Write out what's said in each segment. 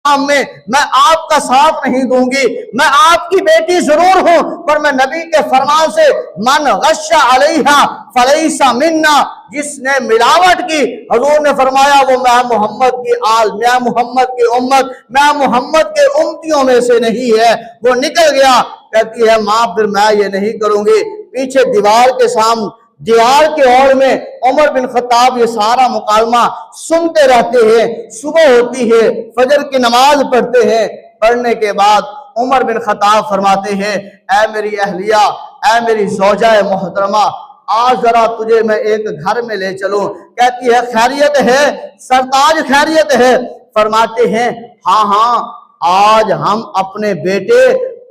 में मैं आपका साथ नहीं दूंगी, मैं आपकी बेटी जरूर हूं, पर मैं नबी के फरमान से मन गश्शा अलैहा फलैसा मिन्ना, जिसने मिलावट की, हुजूर ने फरमाया वो मैं मोहम्मद की आल, मैं मोहम्मद की उम्मत, मैं मोहम्मद के उम्मतियों में से नहीं है, वो निकल गया। कहती है माँ फिर मैं ये नहीं करूंगी। पीछे दीवार के ओर में उमर बिन खत्ताब ये सारा मुकालमा सुनते रहते हैं। सुबह होती है, फजर की नमाज पढ़ते हैं। पढ़ने के बाद उमर बिन खत्ताब फरमाते हैं, ऐ मेरी अहलिया, ऐ मेरी ज़ौजा मोहतरमा, आज जरा तुझे मैं एक घर में ले चलूं। कहती है खैरियत है सरताज, खैरियत है। फरमाते हैं हाँ हाँ, आज हम अपने बेटे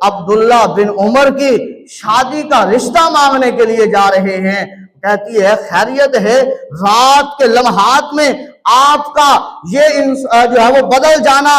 अब्दुल्ला बिन उमर की शादी का रिश्ता मांगने के लिए जा रहे हैं। कहती है खैरियत है, रात के लम्हात में आपका ये जो है वो बदल जाना,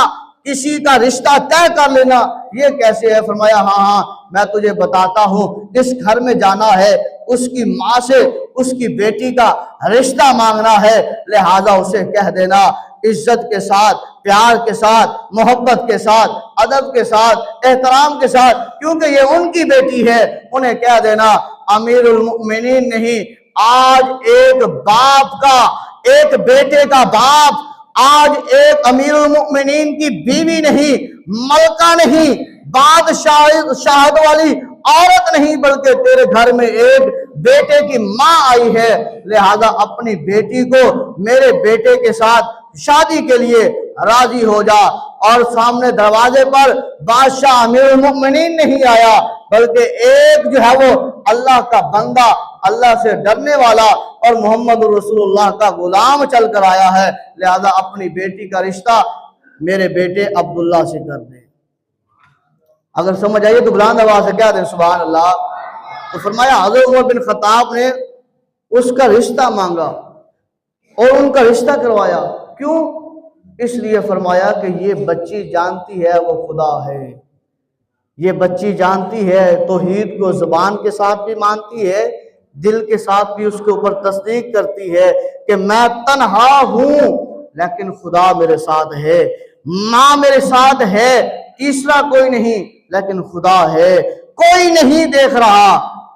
किसी का रिश्ता तय कर लेना, ये कैसे है? फरमाया हाँ हाँ मैं तुझे बताता हूँ, जिस घर में जाना है उसकी माँ से उसकी बेटी का रिश्ता मांगना है, लिहाजा उसे कह देना इज्जत के साथ, प्यार के साथ, मोहब्बत के साथ, अदब के साथ, एहतराम के साथ, क्योंकि ये उनकी बेटी है। उन्हें कह देना अमीरुल मुमिनीन नहीं, आज एक बाप का, एक बेटे का बाप, आज एक अमीरुल मुमिनीन की बीवी नहीं, मलका नहीं, बादशाहत वाली औरत नहीं, बल्कि तेरे घर में एक बेटे की माँ आई है। लिहाजा अपनी बेटी को मेरे बेटे के साथ शादी के लिए राजी हो जा। और सामने दरवाजे पर बादशाह अमीरुल मुमिनीन नहीं आया, बल्कि एक जो है वो अल्लाह का बंदा, अल्लाह से डरने वाला और मोहम्मद रसूलुल्लाह का गुलाम चल कर आया है। लिहाजा अपनी बेटी का रिश्ता मेरे बेटे अब्दुल्ला से कर दे। अगर समझ आइए तो बुलंद आवाज से क्या दें सुभान अल्लाह। तो फरमाया हज़रत उमर बिन खत्ताब ने उसका रिश्ता मांगा और उनका रिश्ता करवाया। क्यों? इसलिए फरमाया कि ये बच्ची जानती है वो खुदा है, ये बच्ची जानती है तौहीद को ज़ुबान के साथ भी मानती है, दिल के साथ भी उसके ऊपर तस्दीक करती है कि मैं तन्हा हूं लेकिन खुदा मेरे साथ है, माँ मेरे साथ है, तीसरा कोई नहीं लेकिन खुदा है, कोई नहीं देख रहा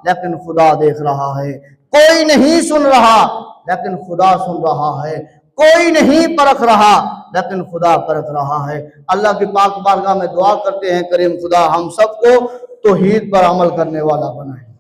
लेकिन खुदा देख रहा है, कोई नहीं सुन रहा लेकिन खुदा सुन रहा है, कोई नहीं परख रहा लेकिन खुदा परख रहा है। अल्लाह की पाक बारगाह में दुआ करते हैं करीम खुदा हम सबको तौहीद पर अमल करने वाला बनाए।